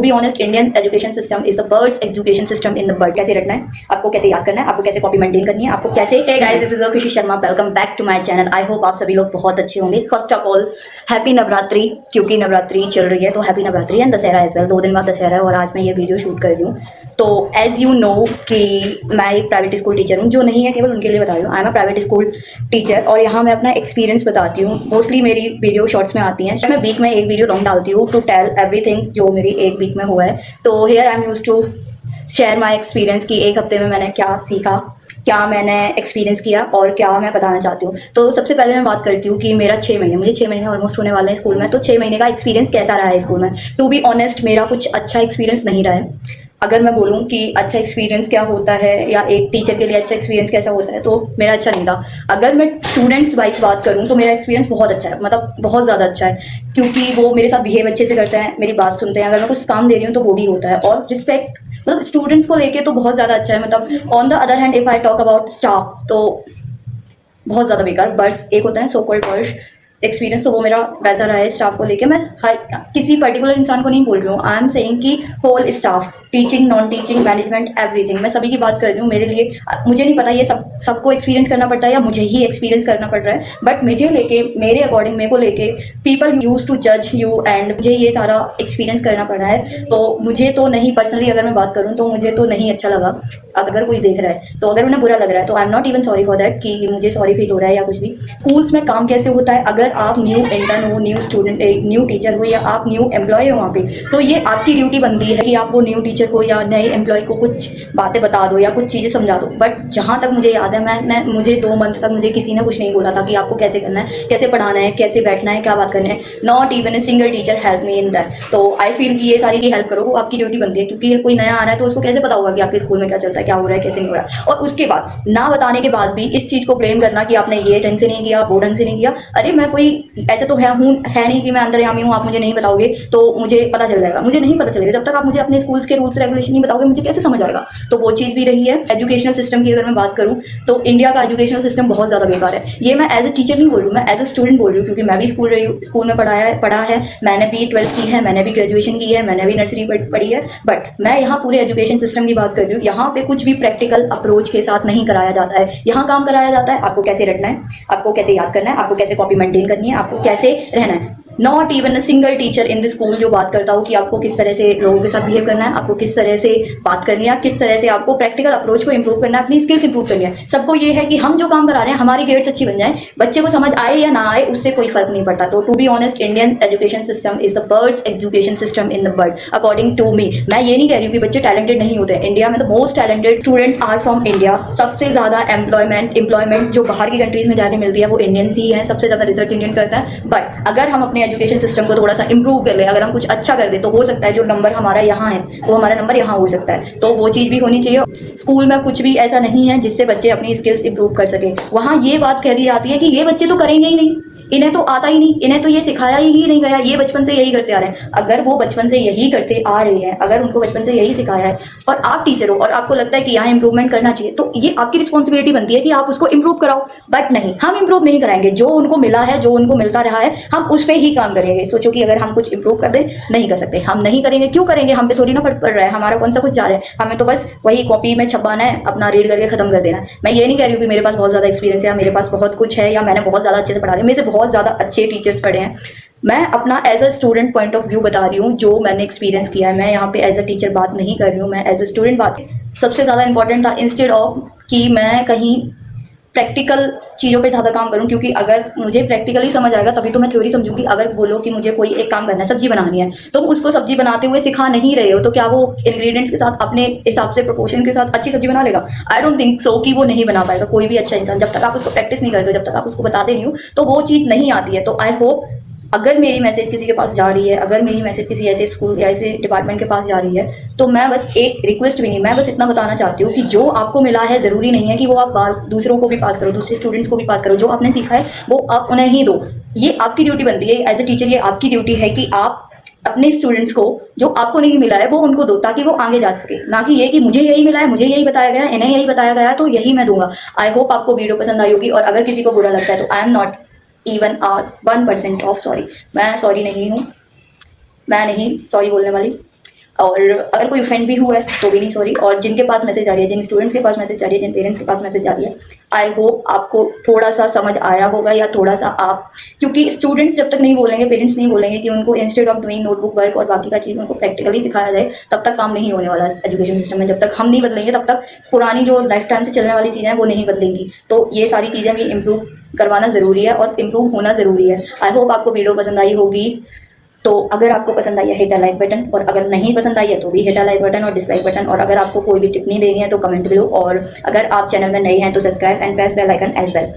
To be honest, Indian education system is the worst education system in the world. कैसे रटना है आपको, कैसे याद करना है आपको, कैसे कॉपी मेंटेन करनी है आपको, कैसे। Hey guys, this is Khushi Sharma, welcome back to my channel. I hope आप सभी लोग बहुत अच्छे होंगे। First of all happy Navratri, क्योंकि नवरात्रि चल रही है तो happy Navratri and Dussehra as well. 2 दिन बाद दशहरा है और आज मैं ये वीडियो शूट कर रही हूँ। तो एज यू नो कि मैं एक प्राइवेट स्कूल टीचर हूँ, जो नहीं है केवल उनके लिए बता रही हूँ। I am a private school teacher और यहाँ मैं अपना एक्सपीरियंस बताती हूँ। मोस्टली मेरी वीडियो शॉर्ट्स में आती हैं। मैं वीक में एक वीडियो लॉन्ग डालती हूँ टू टेल एवरीथिंग जो मेरी एक वीक में हुआ है। तो here I am used to share my experience कि एक हफ्ते में मैंने क्या सीखा, क्या मैंने एक्सपीरियंस किया और क्या मैं बताना चाहती हूँ। तो सबसे पहले मैं बात करती हूँ कि मेरा 6 महीने, मुझे 6 महीने ऑलमोस्ट होने वाले हैं स्कूल में। तो 6 महीने का एक्सपीरियंस कैसा रहा है स्कूल में। टू बी ऑनेस्ट, मेरा कुछ अच्छा एक्सपीरियंस नहीं रहा है। अगर मैं बोलूँ कि अच्छा एक्सपीरियंस क्या होता है या एक टीचर के लिए अच्छा एक्सपीरियंस कैसा होता है, तो मेरा अच्छा नहीं था। अगर मैं स्टूडेंट्स वाइज बात करूँ तो मेरा एक्सपीरियंस बहुत अच्छा है, मतलब बहुत ज़्यादा अच्छा है, क्योंकि वो मेरे साथ बिहेव अच्छे से करते हैं, मेरी बात सुनते हैं। अगर मैं कुछ काम दे रही हूँ तो वो भी होता है और रिस्पेक्ट, मतलब स्टूडेंट्स को लेके तो बहुत ज़्यादा अच्छा है। मतलब on the other hand if I talk about staff तो बहुत ज़्यादा बेकार। बर्स एक होता है सो कॉल्ड बर्स एक्सपीरियंस, तो वो मेरा वैसा रहा है स्टाफ को लेके। मैं हर किसी पर्टिकुलर इंसान को नहीं बोल रही हूँ, आई एम सेइंग कि whole staff, teaching, non teaching, management, everything, मैं सभी की बात कर रही हूँ। मेरे लिए मुझे नहीं पता ये सबको एक्सपीरियंस करना पड़ता है या मुझे ही एक्सपीरियंस करना पड़ रहा है, बट मुझे लेके, मेरे अकॉर्डिंग, मेरे को लेके पीपल यूज टू जज यू एंड मुझे ये सारा एक्सपीरियंस करना पड़ा है। तो मुझे तो नहीं, पर्सनली अगर मैं बात करूँ तो मुझे तो नहीं अच्छा लगा। अगर कोई देख रहा है तो अगर उन्हें बुरा लग रहा है तो I am not even sorry for that कि मुझे सॉरी फील हो रहा है या कुछ भी। स्कूल्स में काम कैसे होता है, अगर आप न्यू इंटर्न हो, न्यू स्टूडेंट, न्यू टीचर हो या आप न्यू एम्प्लॉय हो वहाँ पे, तो ये आपकी ड्यूटी बनती है कि आप वो न्यू टीचर को या नए एम्प्लॉय को कुछ बातें बता दो या कुछ चीज़ें समझा दो। बट जहाँ तक मुझे याद है, मुझे 2 मंथ तक मुझे किसी ने कुछ नहीं बोला था कि आपको कैसे करना है, कैसे पढ़ाना है, कैसे बैठना है, क्या बात करनी है। Not even a single teacher help me in that. तो आई फील कि ये सारी की हेल्प करो, वो आपकी ड्यूटी बनती है, क्योंकि कोई नया आ रहा है तो उसको कैसे पता होगा कि आपके स्कूल में क्या चलता है, क्या हो रहा है, कैसे नहीं हो रहा है। और उसके बाद ना बताने के बाद भी इस चीज़ को ब्लेम करना कि आपने ये ढंग से नहीं किया, वो ढंग से नहीं किया। अरे मैं कोई ऐसे तो है नहीं कि मैं अंतर्यामी हूँ, आप मुझे नहीं बताओगे तो मुझे पता चल जाएगा। मुझे नहीं पता चलेगा जब तक आप मुझे अपने स्कूल्स के रूल्स रेगुलेशन नहीं बताओगे, मुझे कैसे समझ आएगा। तो वो चीज़ भी रही है। एजुकेशनल सिस्टम की अगर मैं बात करूँ तो इंडिया का एजुकेशनल सिस्टम बहुत ज़्यादा बेकार है। ये मैं एज ए टीचर नहीं बोल रही हूँ, मैं एज ए स्टूडेंट बोल रही हूँ, क्योंकि मैं भी स्कूल में पढ़ा है। मैंने भी 12th की है, मैंने भी ग्रेजुएशन की है, मैंने भी नर्सरी पढ़ी है। बट मैं यहाँ पूरे एजुकेशन सिस्टम की बात कर रही हूँ। यहाँ पे कुछ भी प्रैक्टिकल अप्रोच के साथ नहीं कराया जाता है। यहाँ काम कराया जाता है आपको कैसे रटना है, आपको कैसे याद करना है, आपको कैसे कॉपी मेंटेन करनी है, आपको कैसे रहना है। Not even a single teacher in the school जो बात करता हो कि आपको किस तरह से लोगों के साथ बिहेव करना है, आपको किस तरह से बात करनी है, किस तरह से आपको प्रैक्टिकल अप्रोच को इंप्रूव करना है, अपनी स्किल्स इंप्रूव करनी है। सबको ये है कि हम जो काम करा रहे हैं हमारी ग्रेड्स अच्छी बन जाए, बच्चे को समझ आए या ना आए उससे कोई फर्क नहीं पड़ता। तो to be honest, Indian education system is the worst education system in the world according to me. मैं ये नहीं कह रही हूँ कि बच्चे टैलेंटेड नहीं होते। इंडिया में the most talented students are from India. सबसे ज़्यादा एम्प्लॉयमेंट जो बाहर की कंट्रीज में जाके मिलती है वो इंडियंस ही है। सबसे ज़्यादा रिसर्च इंडियन करता है। बट अगर हम अपने एजुकेशन सिस्टम को थोड़ा सा इंप्रूव कर ले, अगर हम कुछ अच्छा कर दे तो हो सकता है जो नंबर हमारा यहाँ है वो हमारा नंबर यहाँ हो सकता है। तो वो चीज़ भी होनी चाहिए। स्कूल में कुछ भी ऐसा नहीं है जिससे बच्चे अपनी स्किल्स इंप्रूव कर सके। वहाँ ये बात कह दी जाती है कि ये बच्चे तो करेंगे ही नहीं, इन्हें तो आता ही नहीं, इन्हें तो ये सिखाया ही नहीं गया, ये बचपन से यही करते आ रहे हैं। अगर वो बचपन से यही करते आ रहे हैं, अगर उनको बचपन से यही सिखाया है और आप टीचर हो और आपको लगता है कि यहाँ इंप्रूवमेंट करना चाहिए, तो ये आपकी रिस्पॉन्सिबिलिटी बनती है कि आप उसको इंप्रूव कराओ। बट नहीं, हम इंप्रूव नहीं कराएंगे। जो उनको मिला है, जो उनको मिलता रहा है, हम उस पर ही काम करेंगे। सोचो कि अगर हम कुछ इंप्रूव कर दें, नहीं कर सकते, हम नहीं करेंगे। क्यों करेंगे? हम पे थोड़ी ना पड़ रहा है, हमारा कौन सा कुछ जा रहा है। हमें तो बस वही कॉपी में छपाना है, अपना रीड करके खत्म कर देना है। मैं ये नहीं कह रही हूँ कि मेरे पास बहुत ज़्यादा एक्सपीरियंस है या मेरे पास बहुत कुछ है या मैंने बहुत ज़्यादा अच्छे से पढ़ा रही हूँ। मेरे से बहुत ज़्यादा अच्छे टीचर्स पढ़े हैं। मैं अपना as a student point of view बता रही हूँ, जो मैंने एक्सपीरियंस किया है। मैं यहाँ पे एज अ टीचर बात नहीं कर रही हूँ, मैं एज अ स्टूडेंट बात। सबसे ज़्यादा इंपॉर्टेंट था इंस्टेड ऑफ कि मैं कहीं प्रैक्टिकल चीज़ों पे ज़्यादा काम करूँ, क्योंकि अगर मुझे प्रैक्टिकली समझ आएगा तभी तो मैं थ्योरी समझूंगी। अगर बोलो कि मुझे कोई एक काम करना है, सब्जी बनानी है, तो उसको सब्जी बनाते हुए सिखा नहीं रहे हो तो क्या वो इंग्रेडिएंट्स के साथ अपने हिसाब से प्रोपोर्शन के साथ अच्छी सब्जी बना लेगा? आई डोंट थिंक सो कि वो नहीं बना पाएगा कोई भी अच्छा इंसान। जब तक आप उसको प्रैक्टिस नहीं करते हो, जब तक आप उसको बताते नहीं हो, तो वो चीज़ नहीं आती है। तो आई होप अगर मेरी मैसेज किसी के पास जा रही है, अगर मेरी मैसेज किसी ऐसे स्कूल या ऐसे डिपार्टमेंट के पास जा रही है, तो मैं बस एक रिक्वेस्ट भी नहीं, मैं बस इतना बताना चाहती हूँ कि जो आपको मिला है ज़रूरी नहीं है कि वो आप दूसरों को भी पास करो, दूसरे स्टूडेंट्स को भी पास करो। जो आपने सीखा है वो आप उन्हें ही दो। ये आपकी ड्यूटी बनती है एज ए टीचर। ये आपकी ड्यूटी है कि आप अपने स्टूडेंट्स को जो आपको नहीं मिला है वो उनको दो, ताकि वो आगे जा सके। ना कि ये कि मुझे यही मिला है, मुझे यही बताया गया है, इन्हें यही बताया गया है तो यही मैं दूंगा। आई होप आपको वीडियो पसंद आई होगी और अगर किसी को बुरा लगता है तो I am not even 1% of sorry. मैं सॉरी नहीं हूँ, मैं नहीं सॉरी बोलने वाली। और अगर कोई ऑफेंड भी हुआ है तो भी नहीं सॉरी। और जिनके पास मैसेज आ रही है, जिन स्टूडेंट्स के पास मैसेज जा रही है, जिन पेरेंट्स के पास मैसेज जा रही है, आई होप आपको थोड़ा सा समझ आया होगा, या थोड़ा सा आप, क्योंकि स्टूडेंट्स जब तक नहीं बोलेंगे, पेरेंट्स नहीं बोलेंगे कि उनको instead of doing notebook work और बाकी का चीज़ उनको प्रैक्टिकली सिखाया जाए, तब तक काम नहीं होने वाला एजुकेशन सिस्टम में। जब तक हम नहीं बदलेंगे तब तक पुरानी जो लाइफ टाइम से चलने वाली चीज़ें हैं वो नहीं बदलेंगी। तो ये सारी चीज़ें भी इम्प्रूव करवाना ज़रूरी है और इम्प्रूव होना ज़रूरी है। आई होप आपको वीडियो पसंद आई होगी। तो अगर आपको पसंद आई है हिट अ लाइक बटन, और अगर नहीं पसंद आई है तो भी हिट अ लाइक बटन और डिसलाइक बटन। और अगर आपको कोई भी टिप्पणी देनी है तो कमेंट करो, और अगर आप चैनल में नए हैं तो subscribe and press bell icon as well.